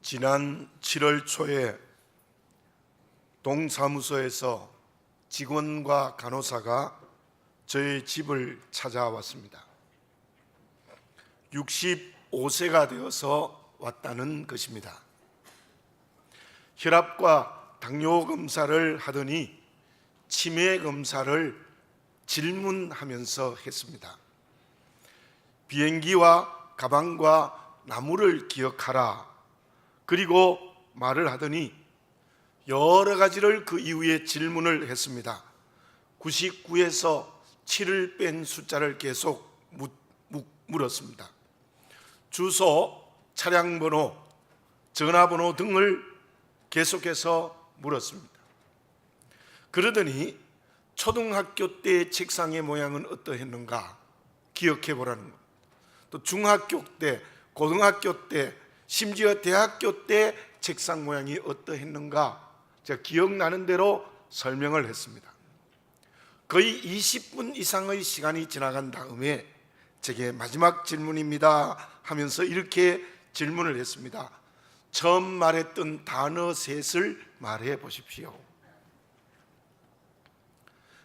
지난 7월 초에 동사무소에서 직원과 간호사가 저희 집을 찾아왔습니다. 65세가 되어서 왔다는 것입니다. 혈압과 당뇨 검사를 하더니 치매 검사를 질문하면서 했습니다. 비행기와 가방과 나무를 기억하라. 그리고 말을 하더니 여러 가지를 그 이후에 질문을 했습니다. 99에서 7을 뺀 숫자를 계속 물었습니다. 주소, 차량 번호, 전화번호 등을 계속해서 물었습니다. 그러더니 초등학교 때 책상의 모양은 어떠했는가 기억해 보라는 것, 또 중학교 때, 고등학교 때, 심지어 대학교 때 책상 모양이 어떠했는가 제가 기억나는 대로 설명을 했습니다. 거의 20분 이상의 시간이 지나간 다음에 제게 마지막 질문입니다 하면서 이렇게 질문을 했습니다. 처음 말했던 단어 셋을 말해 보십시오.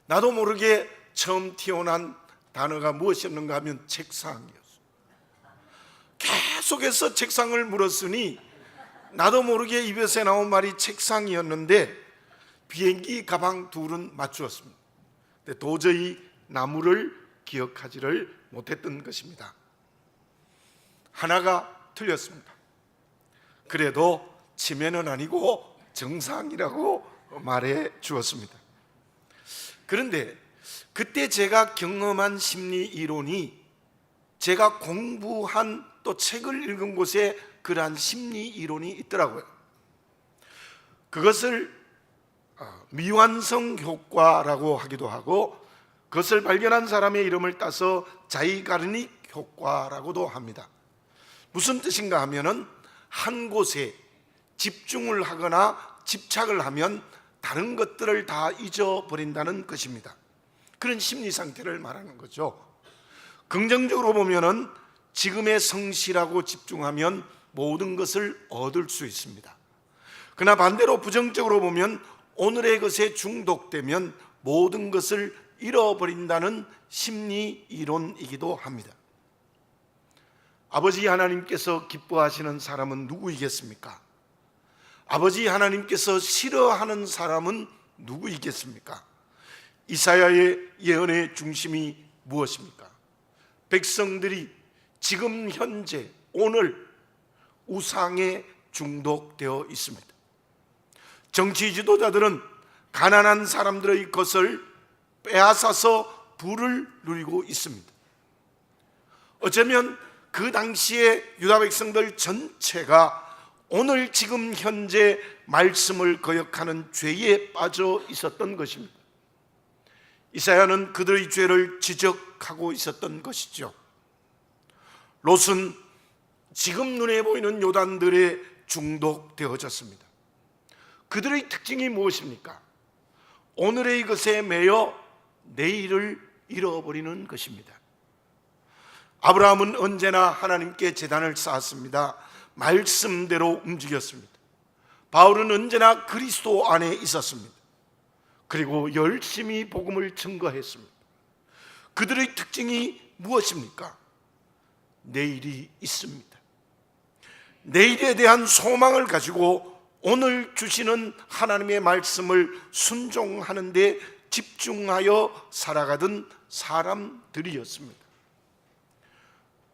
나도 모르게 처음 튀어난 단어가 무엇이었는가 하면 책상이었어요. 계속해서 책상을 물었으니 나도 모르게 입에서 나온 말이 책상이었는데 비행기 가방 둘은 맞추었습니다. 근데 도저히 나무를 기억하지를 못했던 것입니다. 하나가 틀렸습니다. 그래도 치매는 아니고 정상이라고 말해 주었습니다. 그런데 그때 제가 경험한 심리 이론이 제가 공부한 또 책을 읽은 곳에 그러한 심리 이론이 있더라고요. 그것을 미완성 효과라고 하기도 하고 그것을 발견한 사람의 이름을 따서 자이가르닉 효과라고도 합니다. 무슨 뜻인가 하면은 한 곳에 집중을 하거나 집착을 하면 다른 것들을 다 잊어버린다는 것입니다. 그런 심리 상태를 말하는 거죠. 긍정적으로 보면은 지금의 성실하고 집중하면 모든 것을 얻을 수 있습니다. 그러나 반대로 부정적으로 보면 오늘의 것에 중독되면 모든 것을 잃어버린다는 심리 이론이기도 합니다. 아버지 하나님께서 기뻐하시는 사람은 누구이겠습니까? 아버지 하나님께서 싫어하는 사람은 누구이겠습니까? 이사야의 예언의 중심이 무엇입니까? 백성들이 지금 현재 오늘 우상에 중독되어 있습니다. 정치 지도자들은 가난한 사람들의 것을 빼앗아서 부를 누리고 있습니다. 어쩌면 그 당시에 유다 백성들 전체가 오늘 지금 현재 말씀을 거역하는 죄에 빠져 있었던 것입니다. 이사야는 그들의 죄를 지적하고 있었던 것이죠. 롯은 지금 눈에 보이는 요단들에 중독되어졌습니다. 그들의 특징이 무엇입니까? 오늘의 것에 매여 내일을 잃어버리는 것입니다. 아브라함은 언제나 하나님께 제단을 쌓았습니다. 말씀대로 움직였습니다. 바울은 언제나 그리스도 안에 있었습니다. 그리고 열심히 복음을 증거했습니다. 그들의 특징이 무엇입니까? 내일이 있습니다. 내일에 대한 소망을 가지고 오늘 주시는 하나님의 말씀을 순종하는 데 집중하여 살아가던 사람들이었습니다.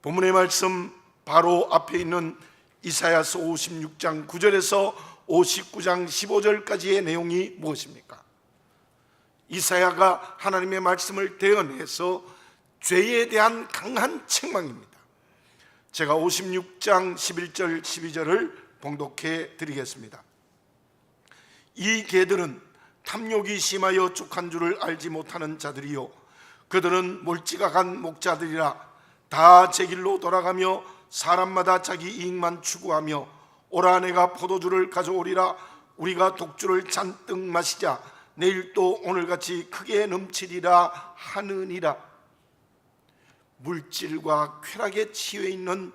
본문의 말씀 바로 앞에 있는 이사야서 56장 9절에서 59장 15절까지의 내용이 무엇입니까? 이사야가 하나님의 말씀을 대언해서 죄에 대한 강한 책망입니다. 제가 56장 11절 12절을 봉독해 드리겠습니다. 이 개들은 탐욕이 심하여 족한 줄을 알지 못하는 자들이요 그들은 몰지각한 목자들이라 다 제 길로 돌아가며 사람마다 자기 이익만 추구하며 오라 내가 포도주를 가져오리라 우리가 독주를 잔뜩 마시자 내일 또 오늘같이 크게 넘치리라 하느니라. 물질과 쾌락에 치여 있는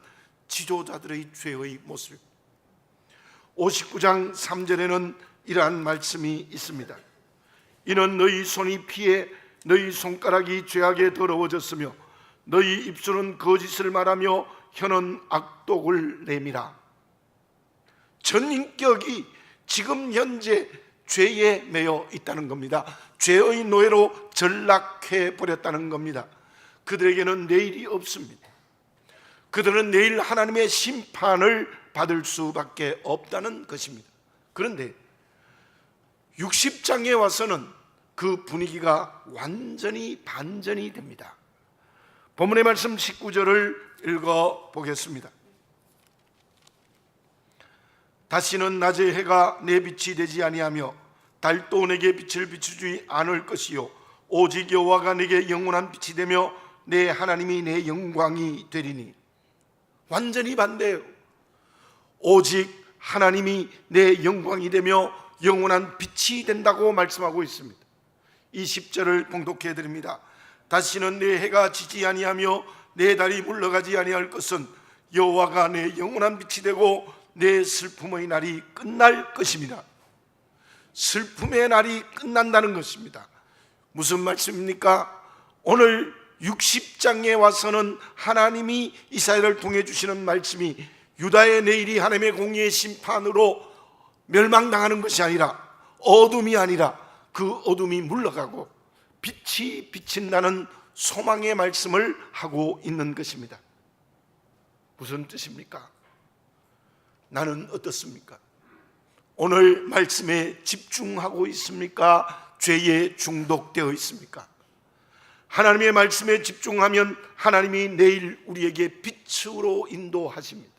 지도자들의 죄의 모습, 59장 3절에는 이러한 말씀이 있습니다. 이는 너희 손이 피해 너희 손가락이 죄악에 더러워졌으며 너희 입술은 거짓을 말하며 혀는 악독을 내밀어. 전 인격이 지금 현재 죄에 매여 있다는 겁니다. 죄의 노예로 전락해 버렸다는 겁니다. 그들에게는 내일이 없습니다. 그들은 내일 하나님의 심판을 받을 수밖에 없다는 것입니다. 그런데 60장에 와서는 그 분위기가 완전히 반전이 됩니다. 본문의 말씀 19절을 읽어보겠습니다. 다시는 낮의 해가 내 빛이 되지 아니하며 달도 내게 빛을 비추지 않을 것이요 오직 여호와가 내게 영원한 빛이 되며 내 하나님이 내 영광이 되리니. 완전히 반대예요. 오직 하나님이 내 영광이 되며 영원한 빛이 된다고 말씀하고 있습니다. 이 10절을 봉독해 드립니다. 다시는 내 해가 지지 아니하며 내 달이 물러가지 아니할 것은 여호와가 내 영원한 빛이 되고 내 슬픔의 날이 끝날 것입니다. 슬픔의 날이 끝난다는 것입니다. 무슨 말씀입니까? 오늘 60장에 와서는 하나님이 이사야를 통해 주시는 말씀이 유다의 내일이 하나님의 공의의 심판으로 멸망당하는 것이 아니라, 어둠이 아니라 그 어둠이 물러가고 빛이 비친다는 소망의 말씀을 하고 있는 것입니다. 무슨 뜻입니까? 나는 어떻습니까? 오늘 말씀에 집중하고 있습니까? 죄에 중독되어 있습니까? 하나님의 말씀에 집중하면 하나님이 내일 우리에게 빛으로 인도하십니다.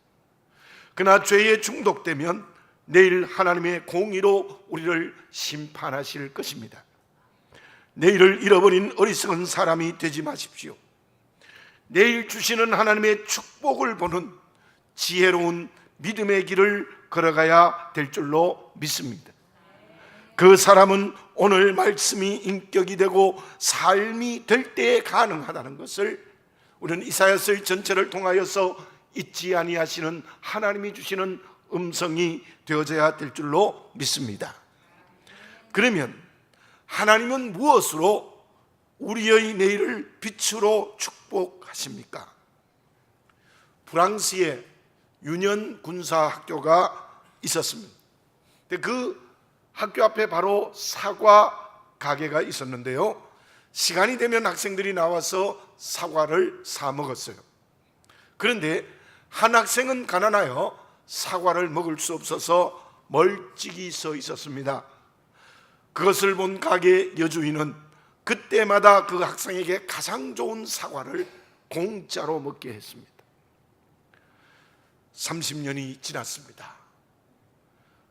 그러나 죄에 중독되면 내일 하나님의 공의로 우리를 심판하실 것입니다. 내일을 잃어버린 어리석은 사람이 되지 마십시오. 내일 주시는 하나님의 축복을 보는 지혜로운 믿음의 길을 걸어가야 될 줄로 믿습니다. 그 사람은 오늘 말씀이 인격이 되고 삶이 될 때에 가능하다는 것을 우리는 이사야서의 전체를 통하여서 잊지 아니하시는 하나님이 주시는 음성이 되어져야 될 줄로 믿습니다. 그러면 하나님은 무엇으로 우리의 내일을 빛으로 축복하십니까? 프랑스에 유년 군사학교가 있었습니다. 그 학교 앞에 바로 사과 가게가 있었는데요, 시간이 되면 학생들이 나와서 사과를 사 먹었어요. 그런데 한 학생은 가난하여 사과를 먹을 수 없어서 멀찍이 서 있었습니다. 그것을 본 가게 여주인은 그때마다 그 학생에게 가장 좋은 사과를 공짜로 먹게 했습니다. 30년이 지났습니다.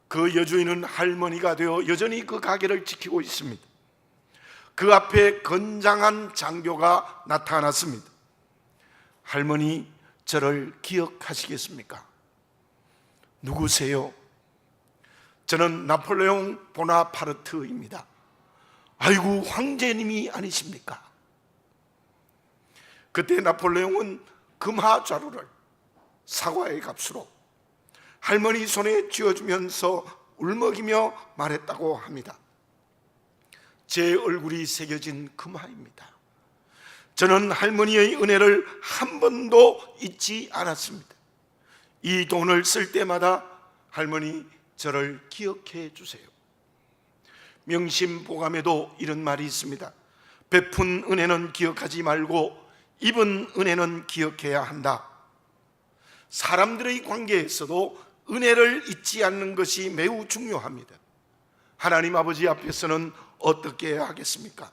그 여주인은 할머니가 되어 여전히 그 가게를 지키고 있습니다. 그 앞에 건장한 장교가 나타났습니다. 할머니, 저를 기억하시겠습니까? 누구세요? 저는 나폴레옹 보나파르트입니다. 아이고, 황제님이 아니십니까? 그때 나폴레옹은 금화자루를 사과의 값으로 할머니 손에 쥐어주면서 울먹이며 말했다고 합니다. 제 얼굴이 새겨진 금화입니다. 저는 할머니의 은혜를 한 번도 잊지 않았습니다. 이 돈을 쓸 때마다 할머니, 저를 기억해 주세요. 명심보감에도 이런 말이 있습니다. 베푼 은혜는 기억하지 말고 입은 은혜는 기억해야 한다. 사람들의 관계에서도 은혜를 잊지 않는 것이 매우 중요합니다. 하나님 아버지 앞에서는 어떻게 해야 하겠습니까?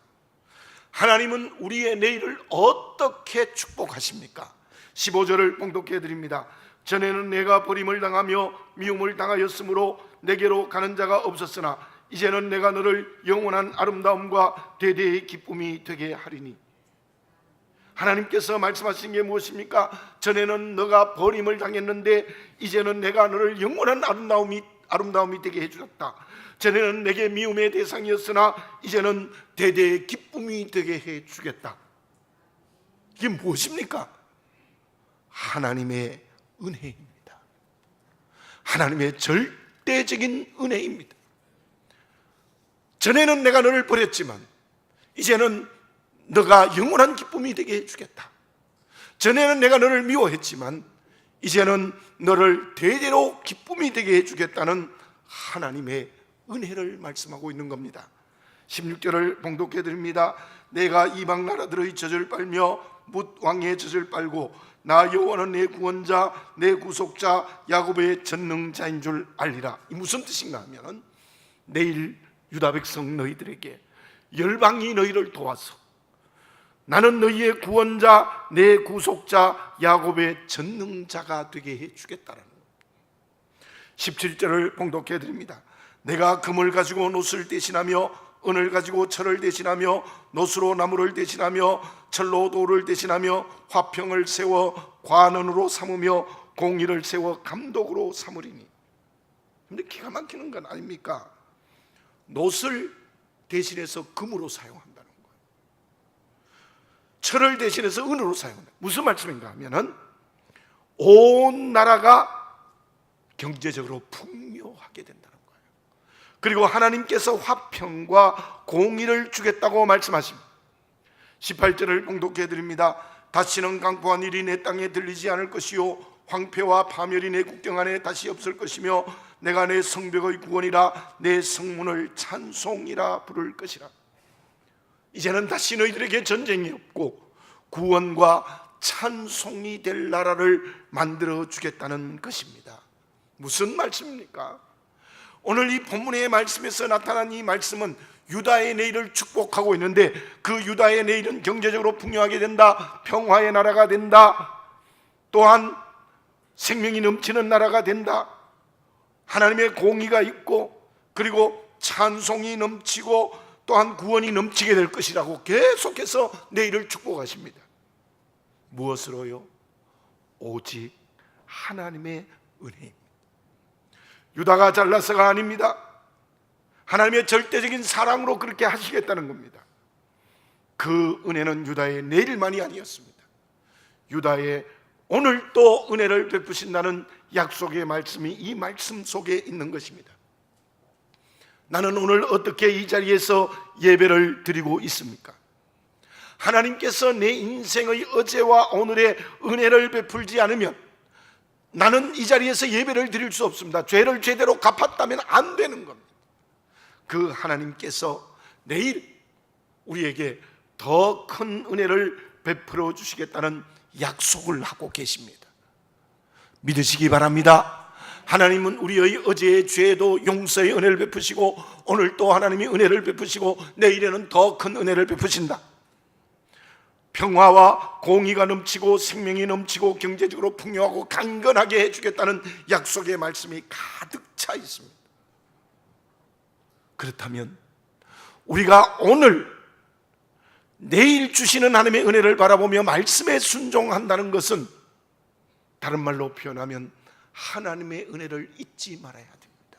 하나님은 우리의 내일을 어떻게 축복하십니까? 15절을 봉독해 드립니다. 전에는 내가 버림을 당하며 미움을 당하였으므로 내게로 가는 자가 없었으나 이제는 내가 너를 영원한 아름다움과 대대의 기쁨이 되게 하리니. 하나님께서 말씀하신 게 무엇입니까? 전에는 너가 버림을 당했는데 이제는 내가 너를 영원한 아름다움이 되게 해주었다. 전에는 내게 미움의 대상이었으나 이제는 대대의 기쁨이 되게 해주겠다. 이게 무엇입니까? 하나님의 은혜입니다. 하나님의 절대적인 은혜입니다. 전에는 내가 너를 버렸지만 이제는 너가 영원한 기쁨이 되게 해주겠다. 전에는 내가 너를 미워했지만 이제는 너를 대대로 기쁨이 되게 해주겠다는 하나님의 은혜를 말씀하고 있는 겁니다. 16절을 봉독해 드립니다. 내가 이방 나라들의 젖을 빨며 뭇 왕의 젖을 빨고 나 여호와는 내 구원자 내 구속자 야곱의 전능자인 줄 알리라. 이 무슨 뜻인가 하면 내일 유다 백성 너희들에게 열방이 너희를 도와서 나는 너희의 구원자 내 구속자 야곱의 전능자가 되게 해주겠다라는 겁니다. 17절을 봉독해 드립니다. 내가 금을 가지고 노스를 대신하며 은을 가지고 철을 대신하며 노수로 나무를 대신하며 철로 돌을 대신하며 화평을 세워 관원으로 삼으며 공의를 세워 감독으로 삼으리니. 근데 기가 막히는 건 아닙니까? 노스를 대신해서 금으로 사용한다는 거예요. 철을 대신해서 은으로 사용한다. 무슨 말씀인가 하면은 온 나라가 경제적으로 풍요하게 된다는 거예요. 그리고 하나님께서 화평과 공의를 주겠다고 말씀하십니다. 18절을 봉독해 드립니다. 다시는 강포한 일이 내 땅에 들리지 않을 것이요 황폐와 파멸이 내 국경 안에 다시 없을 것이며 내가 내 성벽의 구원이라 내 성문을 찬송이라 부를 것이라. 이제는 다시 너희들에게 전쟁이 없고 구원과 찬송이 될 나라를 만들어 주겠다는 것입니다. 무슨 말씀입니까? 오늘 이 본문의 말씀에서 나타난 이 말씀은 유다의 내일을 축복하고 있는데 그 유다의 내일은 경제적으로 풍요하게 된다, 평화의 나라가 된다, 또한 생명이 넘치는 나라가 된다, 하나님의 공의가 있고 그리고 찬송이 넘치고 또한 구원이 넘치게 될 것이라고 계속해서 내일을 축복하십니다. 무엇으로요? 오직 하나님의 은혜입니다. 유다가 잘나서가 아닙니다. 하나님의 절대적인 사랑으로 그렇게 하시겠다는 겁니다. 그 은혜는 유다의 내일만이 아니었습니다. 유다의 오늘 또 은혜를 베푸신다는 약속의 말씀이 이 말씀 속에 있는 것입니다. 나는 오늘 어떻게 이 자리에서 예배를 드리고 있습니까? 하나님께서 내 인생의 어제와 오늘의 은혜를 베풀지 않으면 나는 이 자리에서 예배를 드릴 수 없습니다. 죄를 제대로 갚았다면 안 되는 겁니다. 그 하나님께서 내일 우리에게 더 큰 은혜를 베풀어 주시겠다는 약속을 하고 계십니다. 믿으시기 바랍니다. 하나님은 우리의 어제의 죄도 용서의 은혜를 베푸시고 오늘 또 하나님이 은혜를 베푸시고 내일에는 더 큰 은혜를 베푸신다. 평화와 공의가 넘치고 생명이 넘치고 경제적으로 풍요하고 강건하게 해주겠다는 약속의 말씀이 가득 차 있습니다. 그렇다면 우리가 오늘 내일 주시는 하나님의 은혜를 바라보며 말씀에 순종한다는 것은 다른 말로 표현하면 하나님의 은혜를 잊지 말아야 됩니다.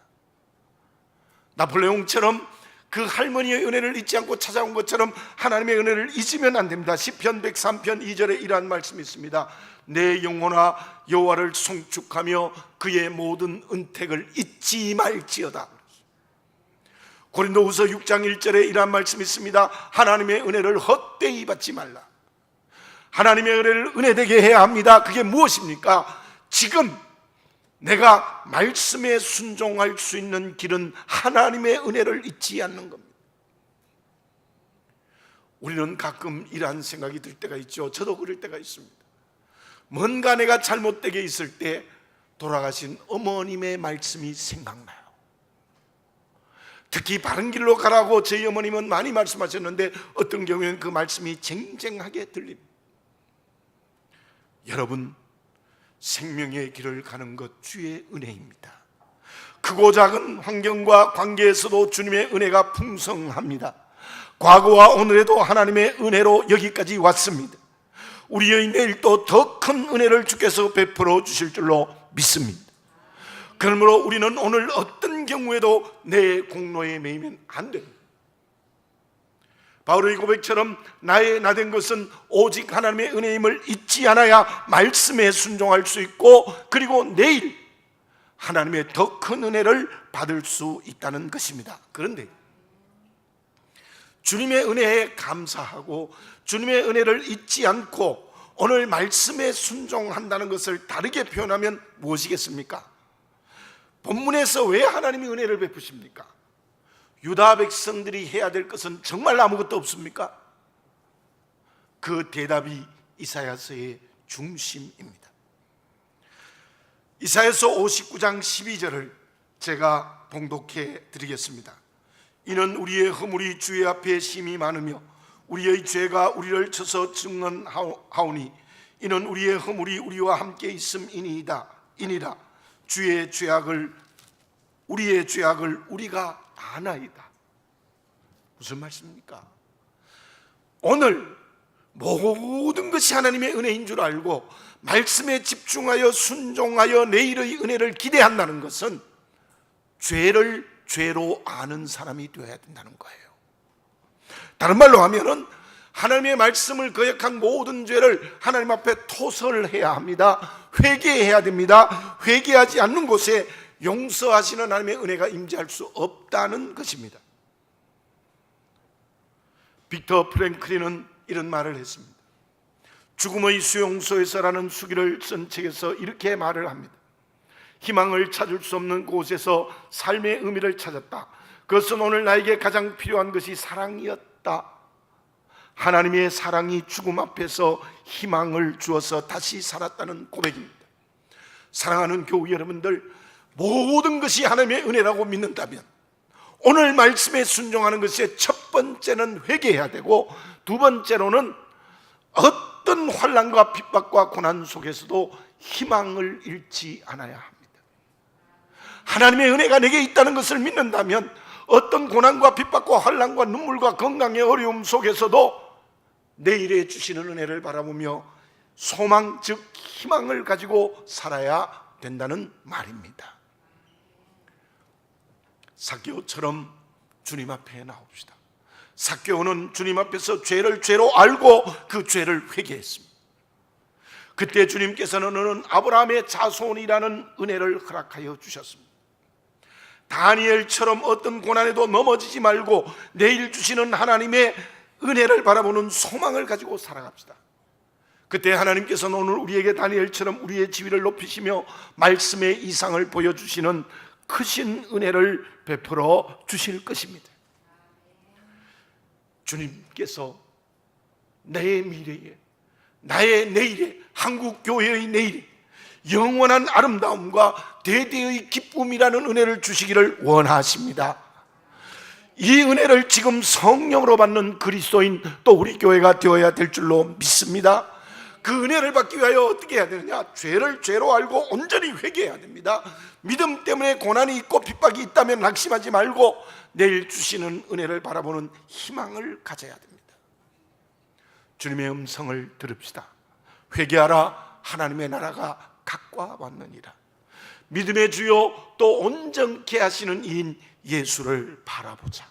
나폴레옹처럼 그 할머니의 은혜를 잊지 않고 찾아온 것처럼 하나님의 은혜를 잊으면 안 됩니다. 시편 103편 2절에 이러한 말씀이 있습니다. 내 영혼아 여호와를 송축하며 그의 모든 은택을 잊지 말지어다. 고린도후서 6장 1절에 이러한 말씀이 있습니다. 하나님의 은혜를 헛되이 받지 말라. 하나님의 은혜를 은혜되게 해야 합니다. 그게 무엇입니까? 지금 내가 말씀에 순종할 수 있는 길은 하나님의 은혜를 잊지 않는 겁니다. 우리는 가끔 이러한 생각이 들 때가 있죠. 저도 그럴 때가 있습니다. 뭔가 내가 잘못되게 있을 때 돌아가신 어머님의 말씀이 생각나요. 특히 바른 길로 가라고 저희 어머님은 많이 말씀하셨는데 어떤 경우에는 그 말씀이 쟁쟁하게 들립니다. 여러분, 생명의 길을 가는 것 주의 은혜입니다. 크고 작은 환경과 관계에서도 주님의 은혜가 풍성합니다. 과거와 오늘에도 하나님의 은혜로 여기까지 왔습니다. 우리의 내일도 더 큰 은혜를 주께서 베풀어 주실 줄로 믿습니다. 그러므로 우리는 오늘 어떤 경우에도 내 공로에 매이면 안 됩니다. 바울의 고백처럼 나의 나된 것은 오직 하나님의 은혜임을 잊지 않아야 말씀에 순종할 수 있고 그리고 내일 하나님의 더 큰 은혜를 받을 수 있다는 것입니다. 그런데 주님의 은혜에 감사하고 주님의 은혜를 잊지 않고 오늘 말씀에 순종한다는 것을 다르게 표현하면 무엇이겠습니까? 본문에서 왜 하나님이 은혜를 베푸십니까? 유다 백성들이 해야 될 것은 정말 아무것도 없습니까? 그 대답이 이사야서의 중심입니다. 이사야서 59장 12절을 제가 봉독해 드리겠습니다. 이는 우리의 허물이 주의 앞에 심히 많으며 우리의 죄가 우리를 쳐서 증언하오니 이는 우리의 허물이 우리와 함께 있음이니이다. 우리의 죄악을 우리가 아나이다. 무슨 말씀입니까? 오늘 모든 것이 하나님의 은혜인 줄 알고 말씀에 집중하여 순종하여 내일의 은혜를 기대한다는 것은 죄를 죄로 아는 사람이 되어야 된다는 거예요. 다른 말로 하면은 하나님의 말씀을 거역한 모든 죄를 하나님 앞에 토설해야 합니다. 회개해야 됩니다. 회개하지 않는 곳에 용서하시는 하나님의 은혜가 임재할 수 없다는 것입니다. 빅터 프랭클린은 이런 말을 했습니다. 죽음의 수용소에서라는 수기를 쓴 책에서 이렇게 말을 합니다. 희망을 찾을 수 없는 곳에서 삶의 의미를 찾았다. 그것은 오늘 나에게 가장 필요한 것이 사랑이었다. 하나님의 사랑이 죽음 앞에서 희망을 주어서 다시 살았다는 고백입니다. 사랑하는 교우 여러분들, 모든 것이 하나님의 은혜라고 믿는다면 오늘 말씀에 순종하는 것의 첫 번째는 회개해야 되고, 두 번째로는 어떤 환난과 핍박과 고난 속에서도 희망을 잃지 않아야 합니다. 하나님의 은혜가 내게 있다는 것을 믿는다면 어떤 고난과 핍박과 환난과 눈물과 건강의 어려움 속에서도 내일에 주시는 은혜를 바라보며 소망, 즉 희망을 가지고 살아야 된다는 말입니다. 삭개오처럼 주님 앞에 나옵시다. 삭개오는 주님 앞에서 죄를 죄로 알고 그 죄를 회개했습니다. 그때 주님께서는 너는 아브라함의 자손이라는 은혜를 허락하여 주셨습니다. 다니엘처럼 어떤 고난에도 넘어지지 말고 내일 주시는 하나님의 은혜를 바라보는 소망을 가지고 살아갑시다. 그때 하나님께서는 오늘 우리에게 다니엘처럼 우리의 지위를 높이시며 말씀의 이상을 보여주시는 크신 은혜를 베풀어 주실 것입니다. 주님께서 나의 미래에, 나의 내일에, 한국교회의 내일에 영원한 아름다움과 대대의 기쁨이라는 은혜를 주시기를 원하십니다. 이 은혜를 지금 성령으로 받는 그리스도인 또 우리 교회가 되어야 될 줄로 믿습니다. 그 은혜를 받기 위하여 어떻게 해야 되느냐? 죄를 죄로 알고 온전히 회개해야 됩니다. 믿음 때문에 고난이 있고 핍박이 있다면 낙심하지 말고 내일 주시는 은혜를 바라보는 희망을 가져야 됩니다. 주님의 음성을 들읍시다. 회개하라, 하나님의 나라가 가까워 왔느니라. 믿음의 주요 또 온전케 하시는 이인 예수를 바라보자.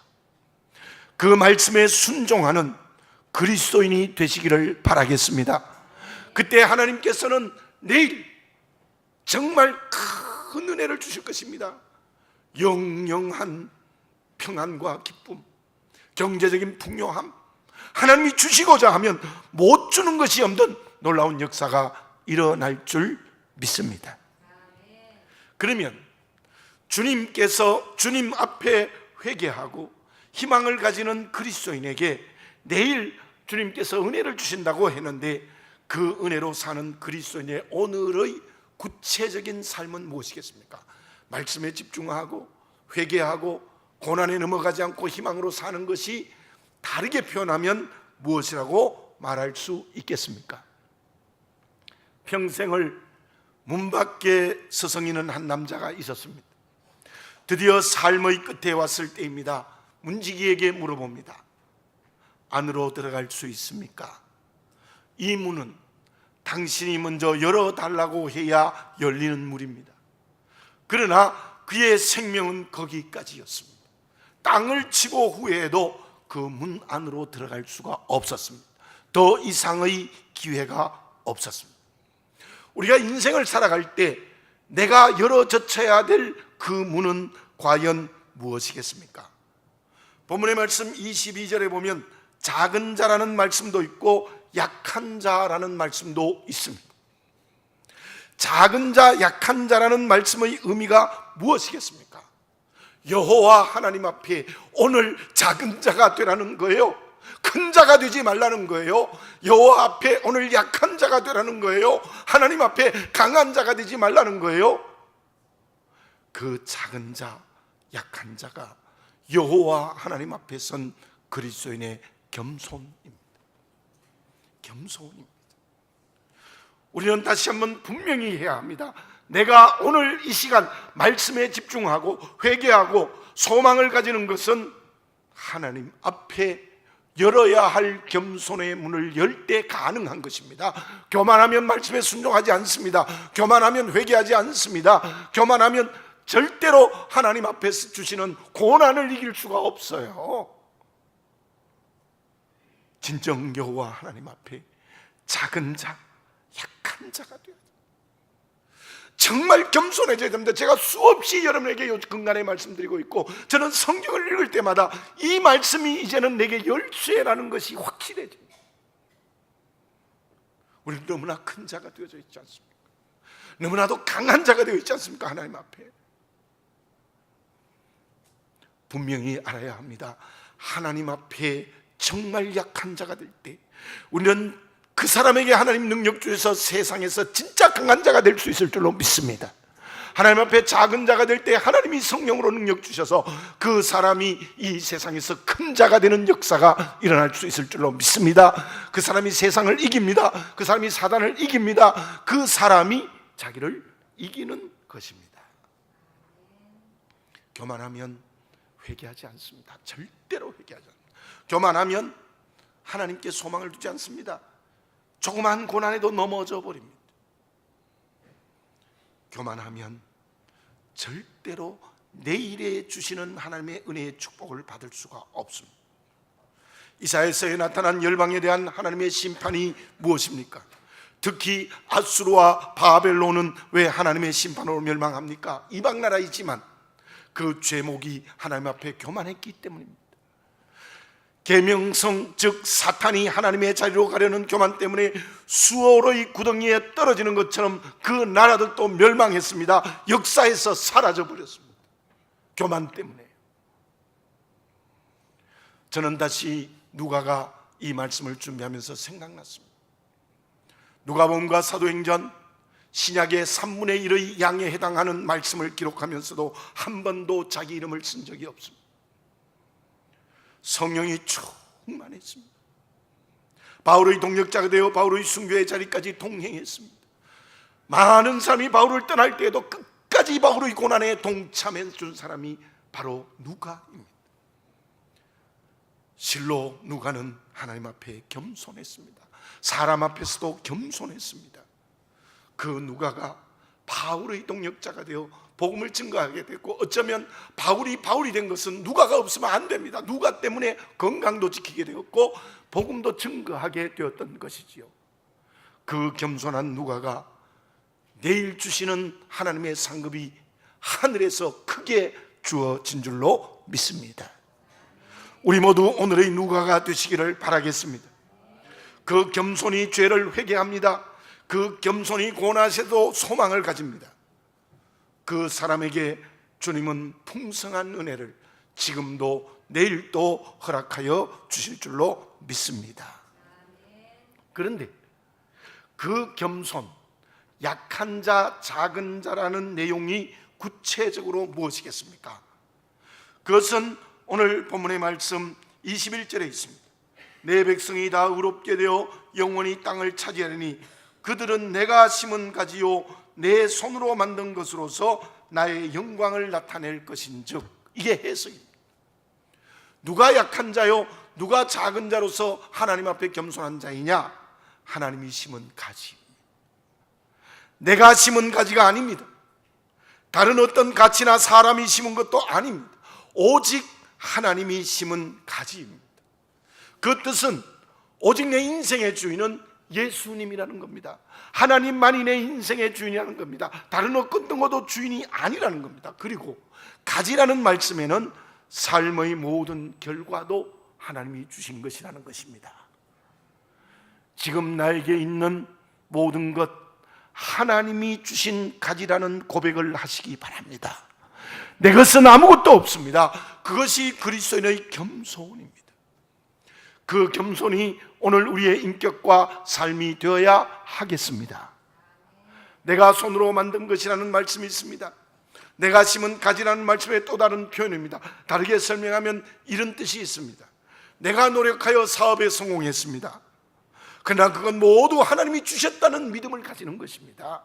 그 말씀에 순종하는 그리스도인이 되시기를 바라겠습니다. 그때 하나님께서는 내일 정말 큰 은혜를 주실 것입니다. 영영한 평안과 기쁨, 경제적인 풍요함, 하나님이 주시고자 하면 못 주는 것이 없는 놀라운 역사가 일어날 줄 믿습니다. 그러면 주님께서 주님 앞에 회개하고 희망을 가지는 그리스도인에게 내일 주님께서 은혜를 주신다고 했는데, 그 은혜로 사는 그리스도인의 오늘의 구체적인 삶은 무엇이겠습니까? 말씀에 집중하고 회개하고 고난에 넘어가지 않고 희망으로 사는 것이 다르게 표현하면 무엇이라고 말할 수 있겠습니까? 평생을 문 밖에 서성이는 한 남자가 있었습니다. 드디어 삶의 끝에 왔을 때입니다. 문지기에게 물어봅니다. 안으로 들어갈 수 있습니까? 이 문은 당신이 먼저 열어달라고 해야 열리는 문입니다. 그러나 그의 생명은 거기까지였습니다. 땅을 치고 후회해도 그 문 안으로 들어갈 수가 없었습니다. 더 이상의 기회가 없었습니다. 우리가 인생을 살아갈 때 내가 열어젖혀야 될 그 문은 과연 무엇이겠습니까? 본문의 말씀 22절에 보면 작은 자라는 말씀도 있고 약한 자라는 말씀도 있습니다. 작은 자, 약한 자라는 말씀의 의미가 무엇이겠습니까? 여호와 하나님 앞에 오늘 작은 자가 되라는 거예요. 큰 자가 되지 말라는 거예요. 여호와 앞에 오늘 약한 자가 되라는 거예요. 하나님 앞에 강한 자가 되지 말라는 거예요. 그 작은 자, 약한 자가 여호와 하나님 앞에 선 그리스도인의 겸손입니다. 겸손입니다. 우리는 다시 한번 분명히 해야 합니다. 내가 오늘 이 시간 말씀에 집중하고 회개하고 소망을 가지는 것은 하나님 앞에 열어야 할 겸손의 문을 열 때 가능한 것입니다. 교만하면 말씀에 순종하지 않습니다. 교만하면 회개하지 않습니다. 교만하면 절대로 하나님 앞에서 주시는 고난을 이길 수가 없어요. 진정 여호와 하나님 앞에 작은 자, 약한 자가 되어야 돼요. 정말 겸손해져야 됩니다. 제가 수없이 여러분에게 요 근간에 말씀드리고 있고, 저는 성경을 읽을 때마다 이 말씀이 이제는 내게 열쇠라는 것이 확실해집니다. 우리는 너무나 큰 자가 되어져 있지 않습니까? 너무나도 강한 자가 되어 있지 않습니까? 하나님 앞에 분명히 알아야 합니다. 하나님 앞에 정말 약한 자가 될 때 우리는 그 사람에게 하나님 능력 주셔서 세상에서 진짜 강한 자가 될 수 있을 줄로 믿습니다. 하나님 앞에 작은 자가 될 때 하나님이 성령으로 능력 주셔서 그 사람이 이 세상에서 큰 자가 되는 역사가 일어날 수 있을 줄로 믿습니다. 그 사람이 세상을 이깁니다. 그 사람이 사단을 이깁니다. 그 사람이 자기를 이기는 것입니다. 교만하면 회개하지 않습니다. 절대로 회개하지 않습니다. 교만하면 하나님께 소망을 두지 않습니다. 조그만 고난에도 넘어져 버립니다. 교만하면 절대로 내일에 주시는 하나님의 은혜의 축복을 받을 수가 없습니다. 이사야서에 나타난 열방에 대한 하나님의 심판이 무엇입니까? 특히 아수르와 바벨론은 왜 하나님의 심판으로 멸망합니까? 이방 나라이지만 그 죄목이 하나님 앞에 교만했기 때문입니다. 계명성, 즉 사탄이 하나님의 자리로 가려는 교만 때문에 수월의 구덩이에 떨어지는 것처럼 그 나라들도 멸망했습니다. 역사에서 사라져버렸습니다. 교만 때문에. 저는 다시 누가가 이 말씀을 준비하면서 생각났습니다. 누가복음과 사도행전 신약의 3분의 1의 양에 해당하는 말씀을 기록하면서도 한 번도 자기 이름을 쓴 적이 없습니다. 성령이 충만했습니다. 바울의 동역자가 되어 바울의 순교의 자리까지 동행했습니다. 많은 사람이 바울을 떠날 때에도 끝까지 바울의 고난에 동참해 준 사람이 바로 누가입니다. 실로 누가는 하나님 앞에 겸손했습니다. 사람 앞에서도 겸손했습니다. 그 누가가 바울의 동역자가 되어 복음을 증거하게 됐고, 어쩌면 바울이 된 것은 누가가 없으면 안 됩니다. 누가 때문에 건강도 지키게 되었고 복음도 증거하게 되었던 것이지요. 그 겸손한 누가가 내일 주시는 하나님의 상급이 하늘에서 크게 주어진 줄로 믿습니다. 우리 모두 오늘의 누가가 되시기를 바라겠습니다. 그 겸손이 죄를 회개합니다. 그 겸손이 고난에도 소망을 가집니다. 그 사람에게 주님은 풍성한 은혜를 지금도 내일도 허락하여 주실 줄로 믿습니다. 그런데 그 겸손, 약한 자, 작은 자라는 내용이 구체적으로 무엇이겠습니까? 그것은 오늘 본문의 말씀 21절에 있습니다. 내 백성이 다 의롭게 되어 영원히 땅을 차지하리니 그들은 내가 심은 가지요 내 손으로 만든 것으로서 나의 영광을 나타낼 것인즉. 이게 해석입니다. 누가 약한 자요, 누가 작은 자로서 하나님 앞에 겸손한 자이냐? 하나님이 심은 가지입니다. 내가 심은 가지가 아닙니다. 다른 어떤 가치나 사람이 심은 것도 아닙니다. 오직 하나님이 심은 가지입니다. 그 뜻은 오직 내 인생의 주인은 예수님이라는 겁니다. 하나님만이 내 인생의 주인이라는 겁니다. 다른 어떤 것도 주인이 아니라는 겁니다. 그리고 가지라는 말씀에는 삶의 모든 결과도 하나님이 주신 것이라는 것입니다. 지금 나에게 있는 모든 것 하나님이 주신 가지라는 고백을 하시기 바랍니다. 내 것은 아무것도 없습니다. 그것이 그리스도인의 겸손입니다. 그 겸손이 오늘 우리의 인격과 삶이 되어야 하겠습니다. 내가 손으로 만든 것이라는 말씀이 있습니다. 내가 심은 가지라는 말씀의 또 다른 표현입니다. 다르게 설명하면 이런 뜻이 있습니다. 내가 노력하여 사업에 성공했습니다. 그러나 그건 모두 하나님이 주셨다는 믿음을 가지는 것입니다.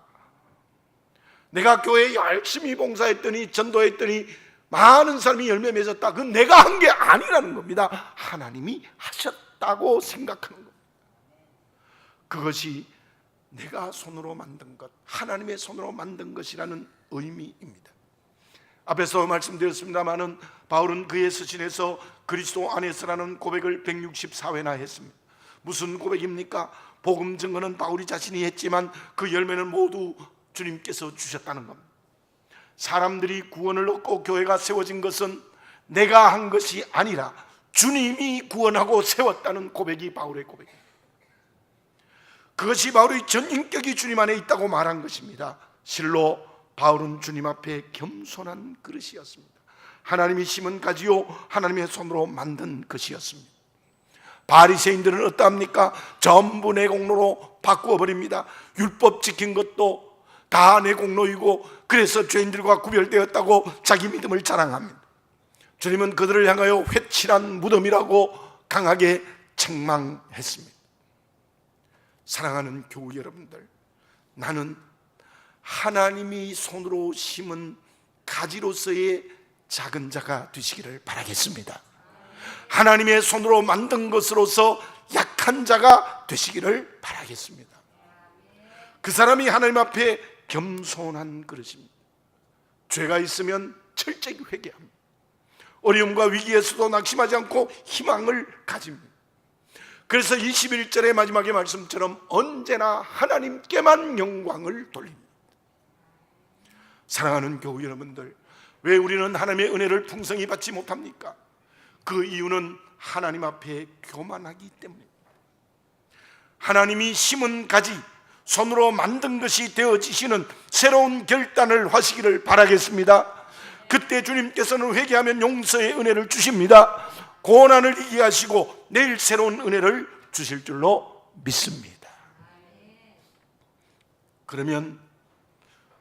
내가 교회에 열심히 봉사했더니 전도했더니 많은 사람이 열매 맺었다. 그건 내가 한 게 아니라는 겁니다. 하나님이 하셨다고 생각하는 겁니다. 그것이 내가 손으로 만든 것, 하나님의 손으로 만든 것이라는 의미입니다. 앞에서 말씀드렸습니다마는 바울은 그의 서신에서 그리스도 안에서라는 고백을 164회나 했습니다. 무슨 고백입니까? 복음 증거는 바울이 자신이 했지만 그 열매는 모두 주님께서 주셨다는 겁니다. 사람들이 구원을 얻고 교회가 세워진 것은 내가 한 것이 아니라 주님이 구원하고 세웠다는 고백이 바울의 고백입니다. 그것이 바울의 전 인격이 주님 안에 있다고 말한 것입니다. 실로 바울은 주님 앞에 겸손한 그릇이었습니다. 하나님이 심은 가지요 하나님의 손으로 만든 것이었습니다. 바리새인들은 어떠합니까? 전부 내 공로로 바꾸어 버립니다. 율법 지킨 것도 다 내 공로이고 그래서 죄인들과 구별되었다고 자기 믿음을 자랑합니다. 주님은 그들을 향하여 회칠한 무덤이라고 강하게 책망했습니다. 사랑하는 교우 여러분들, 나는 하나님이 손으로 심은 가지로서의 작은 자가 되시기를 바라겠습니다. 하나님의 손으로 만든 것으로서 약한 자가 되시기를 바라겠습니다. 그 사람이 하나님 앞에 겸손한 그릇입니다. 죄가 있으면 철저히 회개합니다. 어려움과 위기에서도 낙심하지 않고 희망을 가집니다. 그래서 21절의 마지막의 말씀처럼 언제나 하나님께만 영광을 돌립니다. 사랑하는 교우 여러분들, 왜 우리는 하나님의 은혜를 풍성히 받지 못합니까? 그 이유는 하나님 앞에 교만하기 때문입니다. 하나님이 심은 가지, 손으로 만든 것이 되어지시는 새로운 결단을 하시기를 바라겠습니다. 그때 주님께서는 회개하면 용서의 은혜를 주십니다. 고난을 이기게 하시고 내일 새로운 은혜를 주실 줄로 믿습니다. 그러면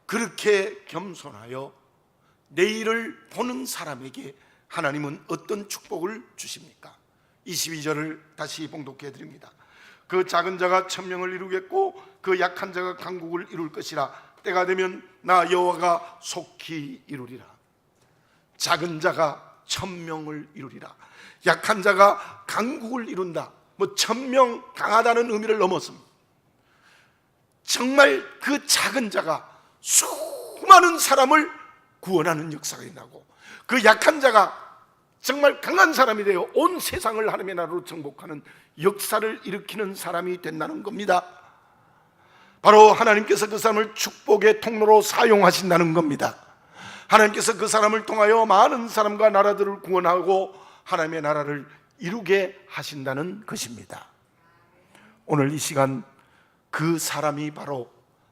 그렇게 겸손하여 내일을 보는 사람에게 하나님은 어떤 축복을 주십니까? 22절을 다시 봉독해 드립니다. 그 작은 자가 천명을 이루겠고 그 약한 자가 강국을 이룰 것이라. 때가 되면 나 여호와가 속히 이루리라. 작은 자가 천명을 이루리라. 약한 자가 강국을 이룬다. 천명, 강하다는 의미를 넘었습니다. 정말 그 작은 자가 수많은 사람을 구원하는 역사가 일어나고 그 약한 자가 정말 강한 사람이 되어 온 세상을 하나님의 나라로 정복하는 역사를 일으키는 사람이 된다는 겁니다. 바로 하나님께서 그 사람을 축복의 통로로 사용하신다는 겁니다. 하나님께서 그 사람을 통하여 많은 사람과 나라들을 구원하고 하나님의 나라를 이루게 하신다는 것입니다. 오늘 이 시간 그 사람이 바로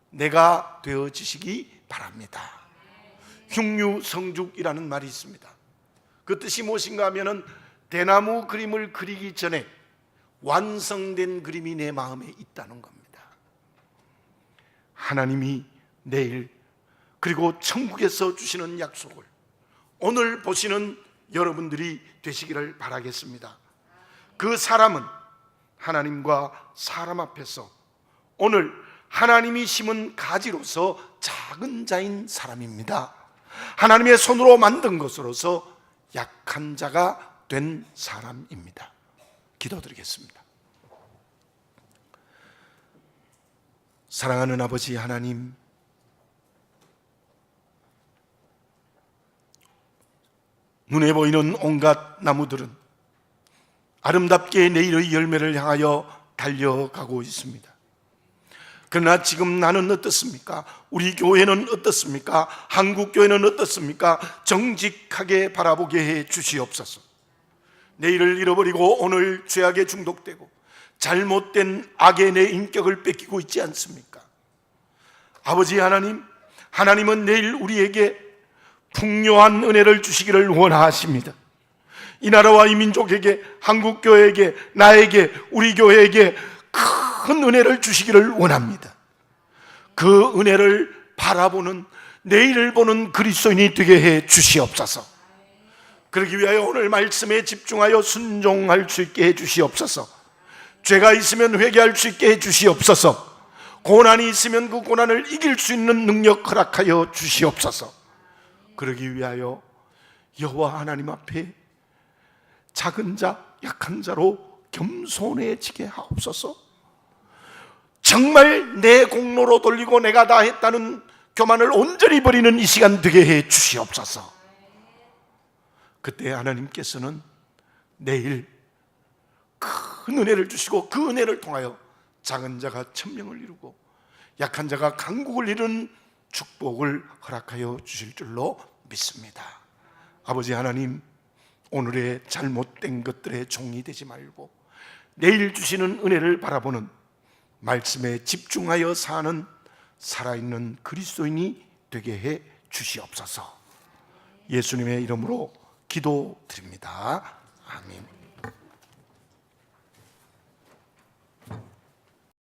내가 되어지시기 바랍니다. 흉유성죽이라는 말이 있습니다. 그 뜻이 무엇인가 하면은 대나무 그림을 그리기 전에 완성된 그림이 내 마음에 있다는 겁니다. 하나님이 내일 그리고 천국에서 주시는 약속을 오늘 보시는 여러분들이 되시기를 바라겠습니다. 그 사람은 하나님과 사람 앞에서 오늘 하나님이 심은 가지로서 작은 자인 사람입니다. 하나님의 손으로 만든 것으로서 약한 자가 된 사람입니다. 기도드리겠습니다. 사랑하는 아버지 하나님, 눈에 보이는 온갖 나무들은 아름답게 내일의 열매를 향하여 달려가고 있습니다. 그러나 지금 나는 어떻습니까? 우리 교회는 어떻습니까? 한국 교회는 어떻습니까? 정직하게 바라보게 해 주시옵소서. 내일을 잃어버리고 오늘 죄악에 중독되고 잘못된 악의 내 인격을 뺏기고 있지 않습니까? 아버지 하나님, 하나님은 내일 우리에게 풍요한 은혜를 주시기를 원하십니다. 이 나라와 이 민족에게, 한국 교회에게, 나에게, 우리 교회에게 큰 은혜를 주시기를 원합니다. 그 은혜를 바라보는, 내일을 보는 그리스도인이 되게 해 주시옵소서. 그러기 위하여 오늘 말씀에 집중하여 순종할 수 있게 해 주시옵소서. 죄가 있으면 회개할 수 있게 해 주시옵소서. 고난이 있으면 그 고난을 이길 수 있는 능력 허락하여 주시옵소서. 그러기 위하여 여호와 하나님 앞에 작은 자, 약한 자로 겸손해지게 하옵소서. 정말 내 공로로 돌리고 내가 다 했다는 교만을 온전히 버리는 이 시간 되게 해 주시옵소서. 그때 하나님께서는 내일 큰 은혜를 주시고 그 은혜를 통하여 작은 자가 천명을 이루고 약한 자가 강국을 이루는 축복을 허락하여 주실 줄로 믿습니다. 아버지 하나님, 오늘의 잘못된 것들의 종이 되지 말고 내일 주시는 은혜를 바라보는, 말씀에 집중하여 사는 살아있는 그리스도인이 되게 해 주시옵소서. 예수님의 이름으로 기도드립니다. 아멘.